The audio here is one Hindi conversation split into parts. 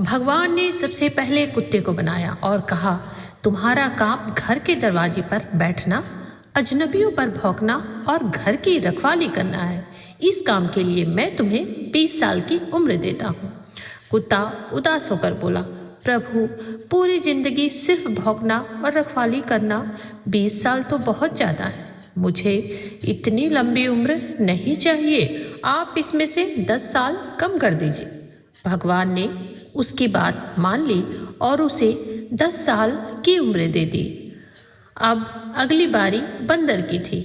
भगवान ने सबसे पहले कुत्ते को बनाया और कहा, तुम्हारा काम घर के दरवाजे पर बैठना, अजनबियों पर भौंकना और घर की रखवाली करना है। इस काम के लिए मैं तुम्हें 20 साल की उम्र देता हूँ। कुत्ता उदास होकर बोला, प्रभु, पूरी जिंदगी सिर्फ भौंकना और रखवाली करना, 20 साल तो बहुत ज़्यादा है। मुझे इतनी लंबी उम्र नहीं चाहिए, आप इसमें से 10 साल कम कर दीजिए। भगवान ने उसकी बात मान ली और उसे 10 साल की उम्र दे दी। अब अगली बारी बंदर की थी।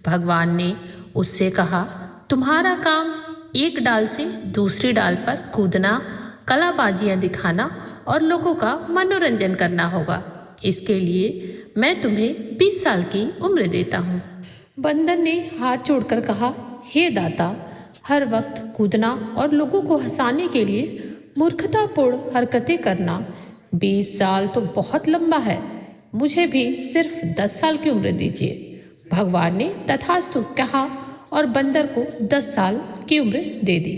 भगवान ने उससे कहा, तुम्हारा काम एक डाल से दूसरी डाल पर कूदना, कलाबाजियाँ दिखाना और लोगों का मनोरंजन करना होगा। इसके लिए मैं तुम्हें 20 साल की उम्र देता हूँ। बंदर ने हाथ जोड़कर कहा, हे दाता, हर वक्त कूदना और लोगों को हंसाने के लिए मूर्खतापूर्ण हरकतें करना, 20 साल तो बहुत लंबा है। मुझे भी सिर्फ 10 साल की उम्र दीजिए। भगवान ने तथास्तु कहा और बंदर को 10 साल की उम्र दे दी।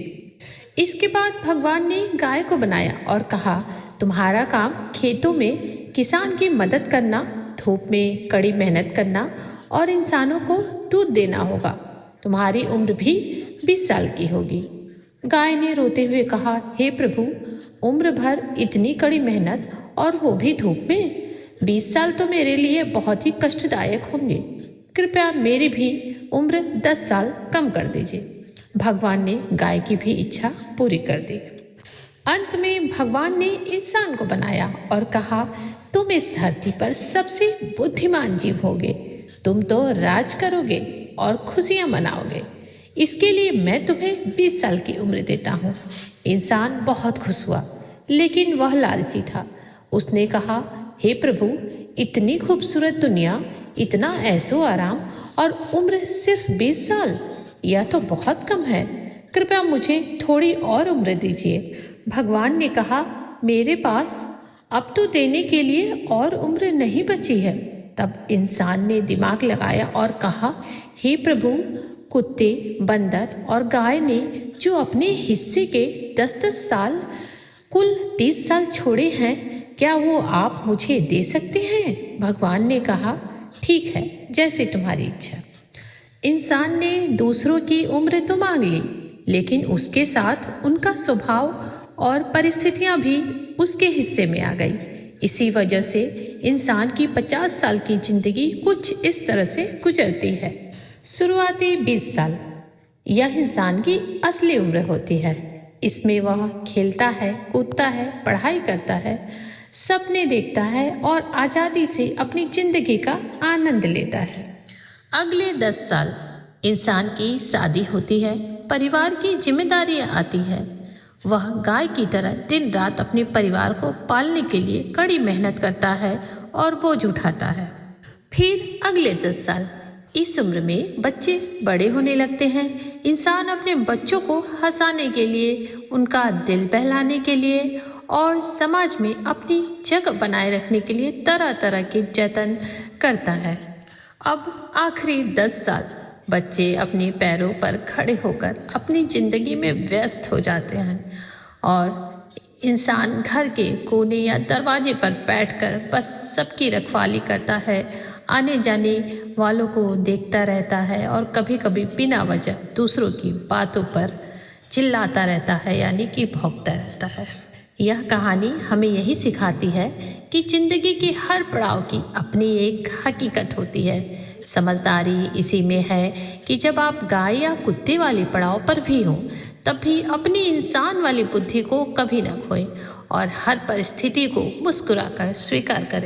इसके बाद भगवान ने गाय को बनाया और कहा, तुम्हारा काम खेतों में किसान की मदद करना, धूप में कड़ी मेहनत करना और इंसानों को दूध देना होगा। तुम्हारी उम्र भी 20 साल की होगी। गाय ने रोते हुए कहा, हे प्रभु, उम्र भर इतनी कड़ी मेहनत और वो भी धूप में, 20 साल तो मेरे लिए बहुत ही कष्टदायक होंगे। कृपया मेरी भी उम्र 10 साल कम कर दीजिए। भगवान ने गाय की भी इच्छा पूरी कर दी। अंत में भगवान ने इंसान को बनाया और कहा, तुम इस धरती पर सबसे बुद्धिमान जीव होगे। तुम तो राज करोगे और खुशियाँ मनाओगे। इसके लिए मैं तुम्हें 20 साल की उम्र देता हूँ। इंसान बहुत खुश हुआ, लेकिन वह लालची था। उसने कहा, हे प्रभु, इतनी खूबसूरत दुनिया, इतना ऐशो आराम और उम्र सिर्फ 20 साल, यह तो बहुत कम है। कृपया मुझे थोड़ी और उम्र दीजिए। भगवान ने कहा, मेरे पास अब तो देने के लिए और उम्र नहीं बची है। तब इंसान ने दिमाग लगाया और कहा, हे प्रभु, कुत्ते, बंदर और गाय ने जो अपने हिस्से के 10-10 साल, कुल 30 साल छोड़े हैं, क्या वो आप मुझे दे सकते हैं? भगवान ने कहा, ठीक है, जैसे तुम्हारी इच्छा। इंसान ने दूसरों की उम्र तो मांग ली, लेकिन उसके साथ उनका स्वभाव और परिस्थितियां भी उसके हिस्से में आ गई। इसी वजह से इंसान की 50 साल की जिंदगी कुछ इस तरह से गुजरती है। शुरुआती 20 साल यह इंसान की असली उम्र होती है। इसमें वह खेलता है, कूदता है, पढ़ाई करता है, सपने देखता है और आज़ादी से अपनी जिंदगी का आनंद लेता है। अगले 10 साल इंसान की शादी होती है, परिवार की जिम्मेदारियां आती है। वह गाय की तरह दिन रात अपने परिवार को पालने के लिए कड़ी मेहनत करता है और बोझ उठाता है। फिर अगले 10 साल, इस उम्र में बच्चे बड़े होने लगते हैं। इंसान अपने बच्चों को हंसाने के लिए, उनका दिल बहलाने के लिए और समाज में अपनी जगह बनाए रखने के लिए तरह तरह के जतन करता है। अब आखिरी 10 साल बच्चे अपने पैरों पर खड़े होकर अपनी ज़िंदगी में व्यस्त हो जाते हैं और इंसान घर के कोने या दरवाजे पर बैठकर बस सबकी रखवाली करता है, आने जाने वालों को देखता रहता है और कभी कभी बिना वजह दूसरों की बातों पर चिल्लाता रहता है, यानी कि भौंकता रहता है। यह कहानी हमें यही सिखाती है कि जिंदगी के हर पड़ाव की अपनी एक हकीकत होती है। समझदारी इसी में है कि जब आप गाय या कुत्ते वाले पड़ाव पर भी हों, तब भी अपनी इंसान वाली बुद्धि को कभी न खोएं और हर परिस्थिति को मुस्कुराकर स्वीकार करें।